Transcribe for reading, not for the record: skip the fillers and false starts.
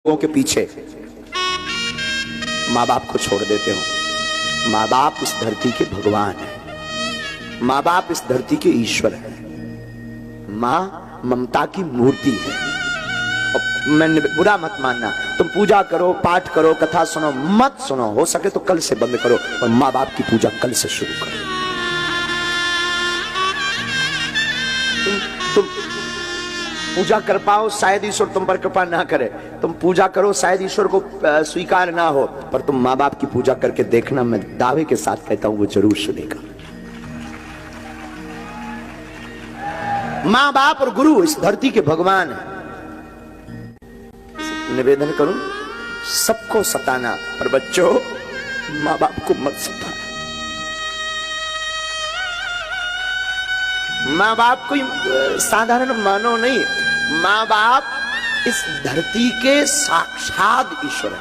लोगों के पीछे माँ बाप को छोड़ देते हो। माँ बाप इस धरती के भगवान है, माँ बाप इस धरती के ईश्वर है, माँ ममता की मूर्ति है। और मैंने बुरा मत मानना, तुम पूजा करो, पाठ करो, कथा सुनो, मत सुनो, हो सके तो कल से बंद करो और माँ बाप की पूजा कल से शुरू करो। तुम पूजा कर पाओ, शायद ईश्वर तुम पर कृपा ना करे। तुम पूजा करो, शायद ईश्वर को स्वीकार ना हो, पर तुम माँ बाप की पूजा करके देखना, मैं दावे के साथ कहता हूं वो जरूर सुनेगा। माँ बाप और गुरु इस धरती के भगवान है। निवेदन करूं, सबको सताना, पर बच्चों माँ बाप को मत सताना। माँ बाप कोई साधारण मानव नहीं, माँ बाप इस धरती के साक्षात ईश्वर है।